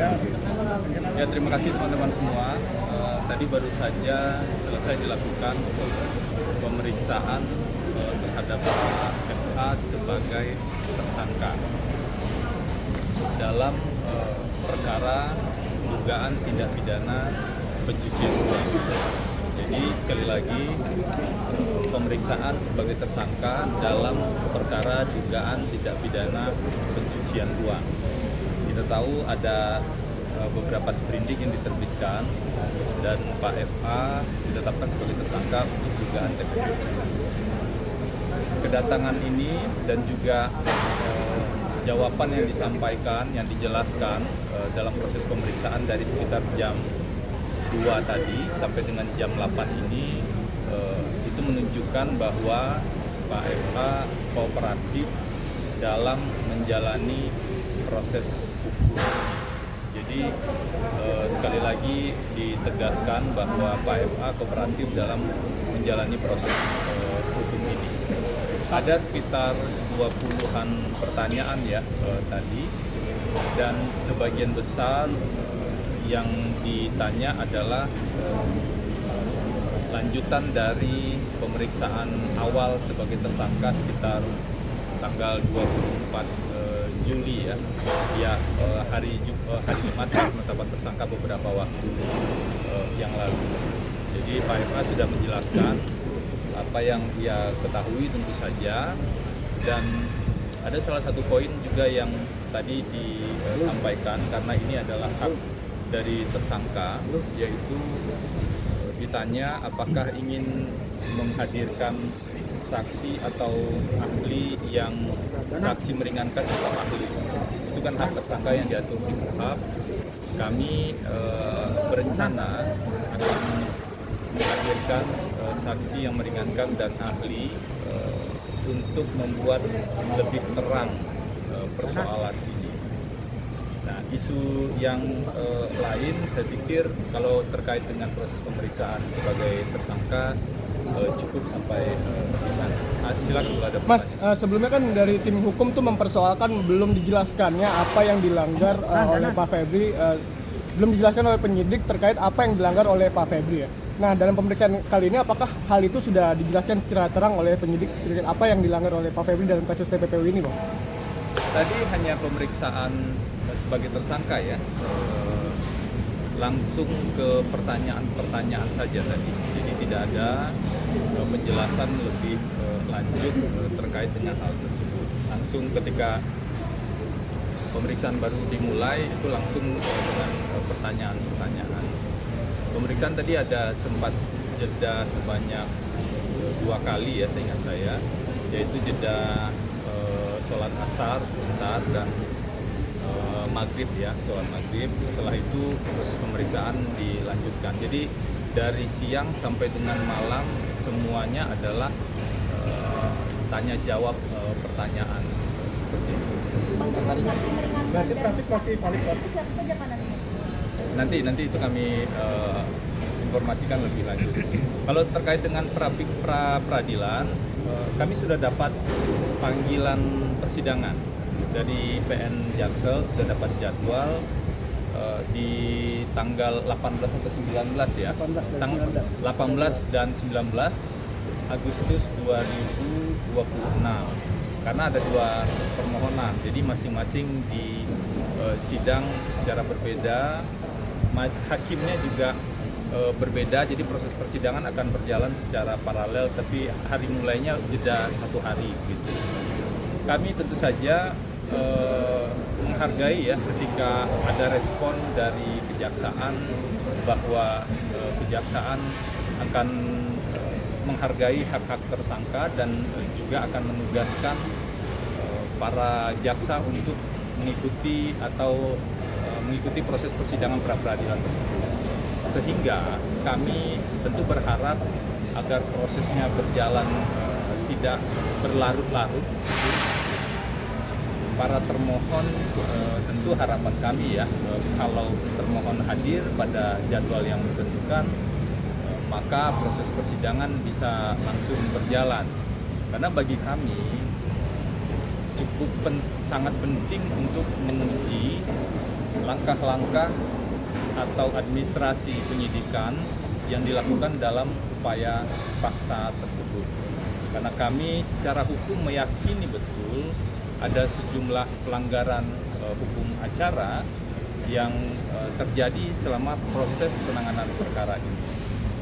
Ya, terima kasih teman-teman semua. Tadi baru saja selesai dilakukan pemeriksaan terhadap Pak FA sebagai tersangka dalam perkara dugaan tindak pidana pencucian uang. Jadi sekali lagi pemeriksaan sebagai tersangka dalam perkara dugaan tindak pidana pencucian uang. Kita tahu ada beberapa sprindik yang diterbitkan dan Pak FA ditetapkan sebagai tersangka untuk dugaan TPP. Kedatangan ini dan juga jawaban yang disampaikan, yang dijelaskan dalam proses pemeriksaan dari sekitar jam 2 tadi sampai dengan jam 8 ini itu menunjukkan bahwa Pak FA kooperatif dalam menjalani proses hukum. Jadi sekali lagi ditegaskan bahwa Pak FA kooperatif dalam menjalani proses hukum ini. Ada sekitar 20-an pertanyaan ya tadi, dan sebagian besar yang ditanya adalah lanjutan dari pemeriksaan awal sebagai tersangka sekitar tanggal 24 Juli ya, hari Jumat penetapan tersangka beberapa waktu yang lalu. Jadi Pak FA sudah menjelaskan apa yang ia ketahui tentu saja, dan ada salah satu poin juga yang tadi disampaikan karena ini adalah hak dari tersangka, yaitu ditanya apakah ingin menghadirkan saksi atau ahli yang saksi meringankan atau ahli. Itu kan hak tersangka yang diatur di KUHP. Kami berencana akan menghadirkan saksi yang meringankan dan ahli untuk membuat lebih terang persoalan ini. Nah, isu yang lain saya pikir kalau terkait dengan proses pemeriksaan sebagai tersangka cukup sampai di sana. Silakan kalau ada Mas, sebelumnya kan dari tim hukum tuh mempersoalkan belum dijelaskannya apa yang dilanggar oleh Pak Febri, belum dijelaskan oleh penyidik terkait apa yang dilanggar oleh Pak Febri ya. Nah, dalam pemeriksaan kali ini apakah hal itu sudah dijelaskan secara terang oleh penyidik terkait apa yang dilanggar oleh Pak Febri dalam kasus TPPU ini, Bang? Tadi hanya pemeriksaan sebagai tersangka ya, langsung ke pertanyaan-pertanyaan saja tadi. Jadi tidak ada penjelasan lebih lanjut terkait dengan hal tersebut. Langsung ketika pemeriksaan baru dimulai itu langsung dengan pertanyaan-pertanyaan. Pemeriksaan tadi ada sempat jeda sebanyak 2 kali ya seingat saya, yaitu jeda sholat asar sebentar dan maghrib ya, sholat maghrib. Setelah itu proses pemeriksaan dilanjutkan. Jadi dari siang sampai dengan malam semuanya adalah tanya jawab pertanyaan seperti itu. Berarti praktik masih valid. Nanti itu kami informasikan lebih lanjut. Kalau terkait dengan pra-peradilan, kami sudah dapat panggilan persidangan dari PN Jaksel, sudah dapat jadwal di tanggal 18 atau 19 ya. 18 dan 19 Agustus 2026. Karena ada 2 permohonan, jadi masing-masing di sidang secara berbeda. Hakimnya juga berbeda, jadi proses persidangan akan berjalan secara paralel, tapi hari mulainya jeda 1 hari gitu. Kami tentu saja menghargai ya ketika ada respon dari kejaksaan bahwa kejaksaan akan menghargai hak-hak tersangka dan juga akan menugaskan para jaksa untuk mengikuti proses persidangan pra-peradilan tersebut. Sehingga kami tentu berharap agar prosesnya berjalan tidak berlarut-larut. Para termohon tentu harapan kami ya, kalau termohon hadir pada jadwal yang ditentukan, maka proses persidangan bisa langsung berjalan. Karena bagi kami sangat penting untuk menguji langkah-langkah atau administrasi penyidikan yang dilakukan dalam upaya paksa tersebut. Karena kami secara hukum meyakini betul ada sejumlah pelanggaran hukum acara yang terjadi selama proses penanganan perkara ini.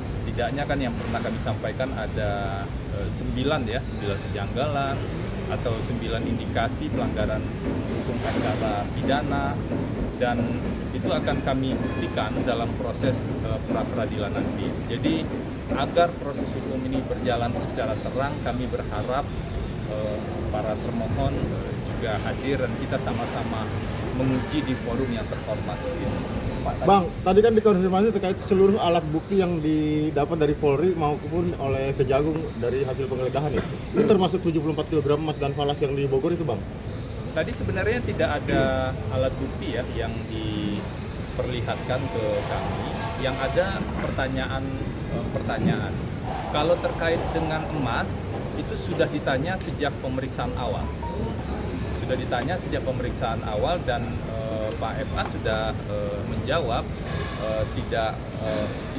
Setidaknya kan yang pernah kami sampaikan ada 9 kejanggalan atau 9 indikasi pelanggaran hukum acara pidana, dan itu akan kami buktikan dalam proses pra-peradilan nanti. Jadi agar proses hukum ini berjalan secara terang, kami berharap para termohon juga hadir dan kita sama-sama menguji di forum yang terhormat. Bang, tadi kan dikonfirmasi terkait seluruh alat bukti yang didapat dari Polri maupun oleh Kejagung dari hasil penggeledahan itu termasuk 74 kg emas dan falas yang di Bogor itu, Bang? Tadi sebenarnya tidak ada alat bukti ya yang diperlihatkan ke kami. Yang ada pertanyaan. Kalau terkait dengan emas, itu sudah ditanya sejak pemeriksaan awal. Dan Pak FA sudah menjawab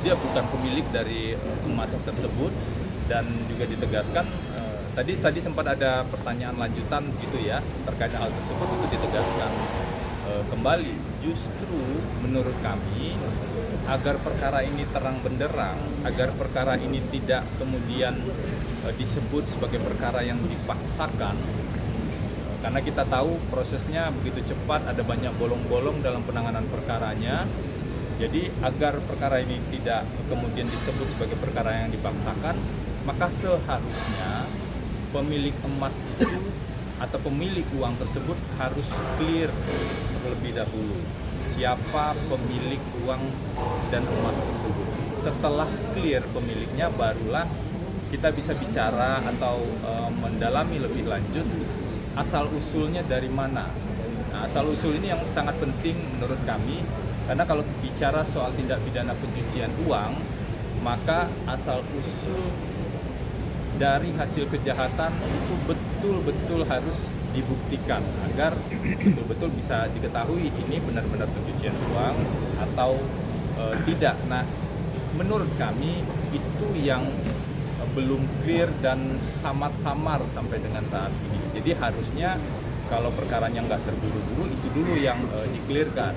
dia bukan pemilik dari emas tersebut, dan juga ditegaskan tadi sempat ada pertanyaan lanjutan gitu ya terkait hal tersebut, itu ditegaskan kembali. Justru menurut kami, agar perkara ini terang benderang, agar perkara ini tidak kemudian disebut sebagai perkara yang dipaksakan, karena kita tahu prosesnya begitu cepat, ada banyak bolong-bolong dalam penanganan perkaranya. Jadi agar perkara ini tidak kemudian disebut sebagai perkara yang dipaksakan, maka seharusnya pemilik emas itu atau pemilik uang tersebut harus clear terlebih dahulu. Siapa pemilik uang dan emas tersebut? Setelah clear pemiliknya, barulah kita bisa bicara atau mendalami lebih lanjut asal usulnya dari mana. Nah, asal usul ini yang sangat penting menurut kami, karena kalau bicara soal tindak pidana pencucian uang, maka asal usul dari hasil kejahatan itu betul-betul harus dibuktikan agar betul-betul bisa diketahui ini benar-benar pencucian uang atau tidak. Nah, menurut kami itu yang belum clear dan samar-samar sampai dengan saat ini. Jadi harusnya kalau perkaranya nggak terburu-buru, itu dulu yang di-clearkan.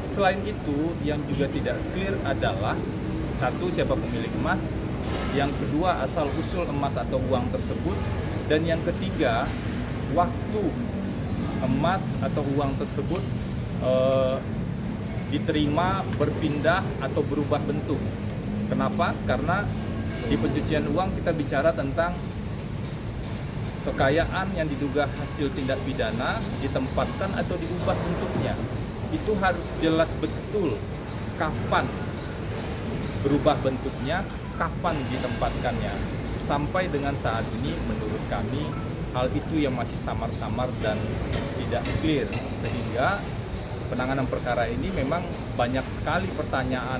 Selain itu, yang juga tidak clear adalah satu, siapa pemilik emas, yang kedua asal usul emas atau uang tersebut, dan yang ketiga waktu emas atau uang tersebut diterima, berpindah atau berubah bentuk. Kenapa? Karena di pencucian uang kita bicara tentang kekayaan yang diduga hasil tindak pidana ditempatkan atau diubah bentuknya. Itu harus jelas betul kapan berubah bentuknya, kapan ditempatkannya. Sampai dengan saat ini menurut kami hal itu yang masih samar-samar dan tidak clear, sehingga penanganan perkara ini memang banyak sekali pertanyaan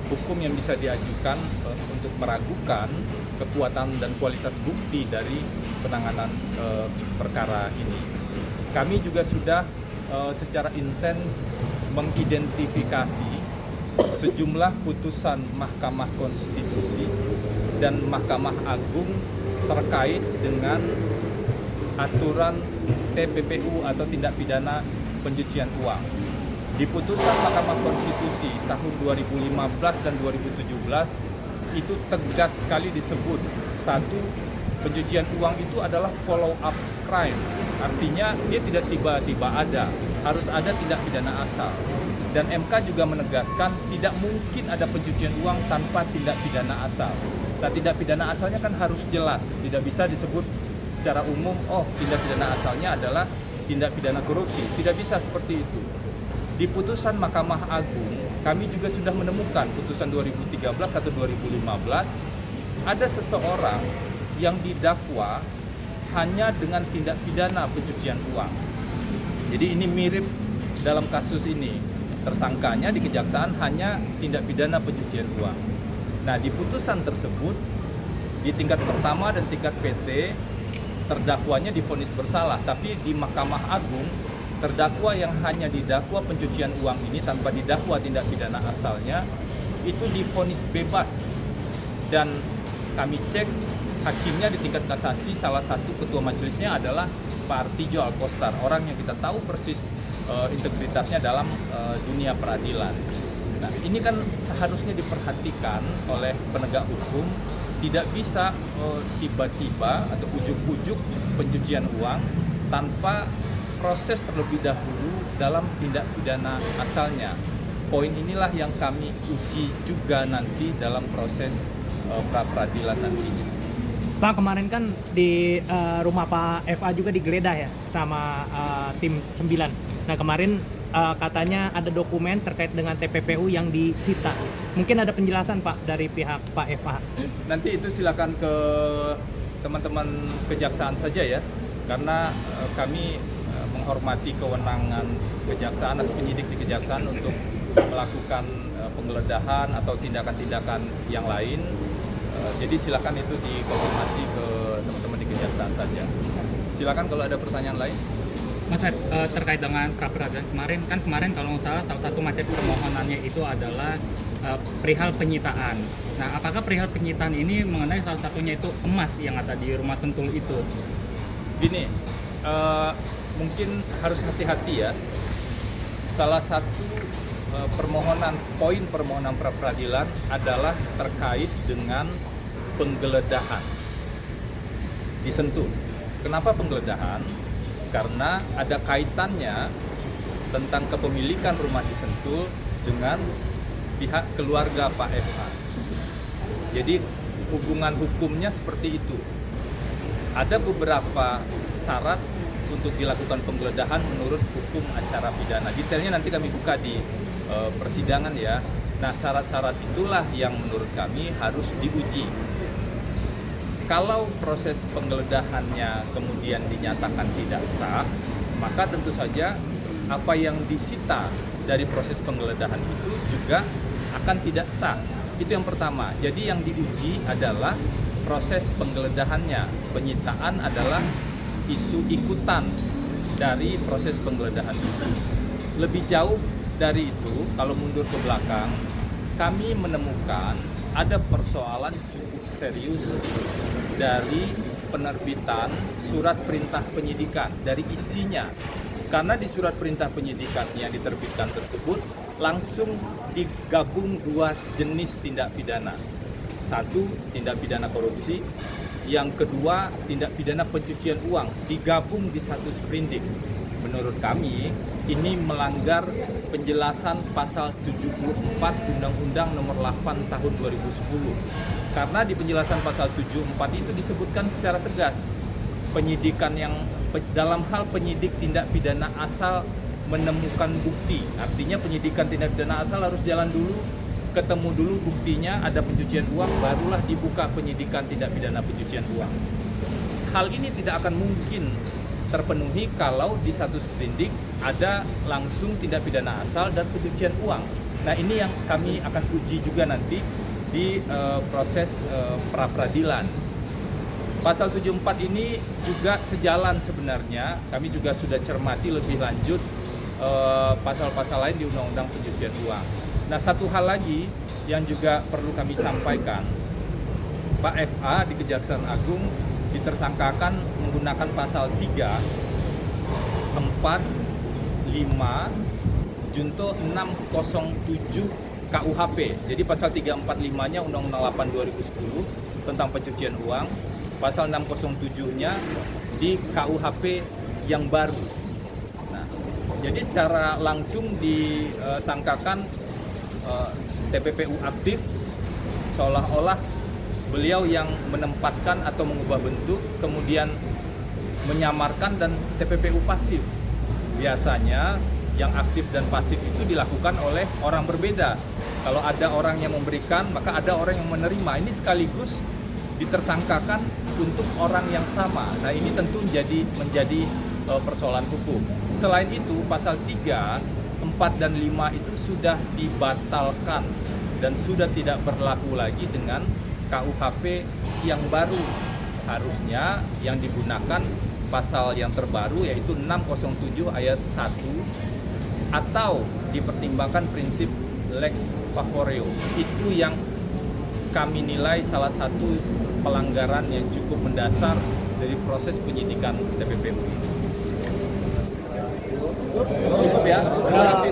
hukum yang bisa diajukan untuk meragukan kekuatan dan kualitas bukti dari penanganan perkara ini. Kami juga sudah secara intens mengidentifikasi sejumlah putusan Mahkamah Konstitusi dan Mahkamah Agung terkait dengan aturan TPPU atau tindak pidana pencucian uang. Di putusan Mahkamah Konstitusi tahun 2015 dan 2017 itu tegas sekali disebut, satu, pencucian uang itu adalah follow up crime. Artinya dia tidak tiba-tiba ada, harus ada tindak pidana asal. Dan MK juga menegaskan tidak mungkin ada pencucian uang tanpa tindak pidana asal. Nah, tindak pidana asalnya kan harus jelas, tidak bisa disebut secara umum, oh tindak pidana asalnya adalah tindak pidana korupsi. Tidak bisa seperti itu. Di putusan Mahkamah Agung, kami juga sudah menemukan putusan 2013 atau 2015, ada seseorang yang didakwa hanya dengan tindak pidana pencucian uang. Jadi ini mirip dalam kasus ini. Tersangkanya di kejaksaan hanya tindak pidana pencucian uang. Nah, di putusan tersebut, di tingkat pertama dan tingkat PT, terdakwanya divonis bersalah, tapi di Mahkamah Agung terdakwa yang hanya didakwa pencucian uang ini tanpa didakwa tindak pidana asalnya itu divonis bebas. Dan kami cek hakimnya di tingkat kasasi, salah satu ketua majelisnya adalah Pak Artijo Alkostar, orang yang kita tahu persis integritasnya dalam dunia peradilan. Nah, ini kan seharusnya diperhatikan oleh penegak hukum, tidak bisa tiba-tiba atau ujuk-ujuk pencucian uang tanpa proses terlebih dahulu dalam tindak pidana asalnya. Poin inilah yang kami uji juga nanti dalam proses pra-peradilan nantinya. Pak, kemarin kan di rumah Pak FA juga digeledah ya sama tim 9. Nah, kemarin katanya ada dokumen terkait dengan TPPU yang disita. Mungkin ada penjelasan Pak dari pihak Pak FA. Nanti itu silakan ke teman-teman kejaksaan saja ya, karena kami menghormati kewenangan kejaksaan atau penyidik di kejaksaan untuk melakukan penggeledahan atau tindakan-tindakan yang lain. Jadi silakan itu dikonfirmasi ke teman-teman di kejaksaan saja. Silakan kalau ada pertanyaan lain. Mas, terkait dengan pra-peradilan kemarin kalau nggak salah salah satu materi permohonannya itu adalah perihal penyitaan. Nah, apakah perihal penyitaan ini mengenai salah satunya itu emas yang ada di rumah Sentul itu? Gini, mungkin harus hati-hati ya. Salah satu poin permohonan pra-peradilan adalah terkait dengan penggeledahan di Sentul. Kenapa penggeledahan? Karena ada kaitannya tentang kepemilikan rumah di Sentul dengan pihak keluarga Pak FA. Jadi hubungan hukumnya seperti itu. Ada beberapa syarat untuk dilakukan penggeledahan menurut hukum acara pidana. Detailnya nanti kami buka di persidangan ya. Nah, syarat-syarat itulah yang menurut kami harus diuji. Kalau proses penggeledahannya kemudian dinyatakan tidak sah, maka tentu saja apa yang disita dari proses penggeledahan itu juga akan tidak sah. Itu yang pertama. Jadi yang diuji adalah proses penggeledahannya. Penyitaan adalah isu ikutan dari proses penggeledahan itu. Lebih jauh dari itu, kalau mundur ke belakang, kami menemukan ada persoalan cukup serius dari penerbitan surat perintah penyidikan, dari isinya. Karena di surat perintah penyidikan yang diterbitkan tersebut langsung digabung dua jenis tindak pidana. Satu, tindak pidana korupsi. Yang kedua, tindak pidana pencucian uang, digabung di satu sprindik. Menurut kami, ini melanggar penjelasan pasal 74 Undang-Undang Nomor 8 Tahun 2010. Karena di penjelasan pasal 74 itu disebutkan secara tegas, penyidikan yang dalam hal penyidik tindak pidana asal menemukan bukti. Artinya penyidikan tindak pidana asal harus jalan dulu, ketemu dulu buktinya, ada pencucian uang, barulah dibuka penyidikan tindak pidana pencucian uang. Hal ini tidak akan mungkin terpenuhi kalau di satu sprindik ada langsung tindak pidana asal dan pencucian uang. Nah, ini yang kami akan uji juga nanti di proses pra-peradilan. Pasal 74 ini juga sejalan sebenarnya, kami juga sudah cermati lebih lanjut pasal-pasal lain di Undang-Undang Pencucian Uang. Nah, satu hal lagi yang juga perlu kami sampaikan, Pak FA di Kejaksaan Agung ditersangkakan menggunakan pasal 3, 4, 5, junto 607 KUHP. Jadi pasal 345-nya Undang-Undang 8 2010 tentang pencucian uang, pasal 607-nya di KUHP yang baru. Nah, jadi secara langsung disangkakan TPPU aktif, seolah-olah beliau yang menempatkan atau mengubah bentuk, kemudian menyamarkan, dan TPPU pasif. Biasanya yang aktif dan pasif itu dilakukan oleh orang berbeda. Kalau ada orang yang memberikan, maka ada orang yang menerima. Ini sekaligus ditersangkakan untuk orang yang sama. Nah, ini tentu menjadi persoalan hukum. Selain itu, pasal 3, 4, dan 5 itu sudah dibatalkan dan sudah tidak berlaku lagi dengan KUHP yang baru harusnya yang digunakan pasal yang terbaru yaitu 607 ayat 1 atau dipertimbangkan prinsip lex favoreo. Itu yang kami nilai salah satu pelanggaran yang cukup mendasar dari proses penyidikan TPPU ini. Cukup ya, terima kasih.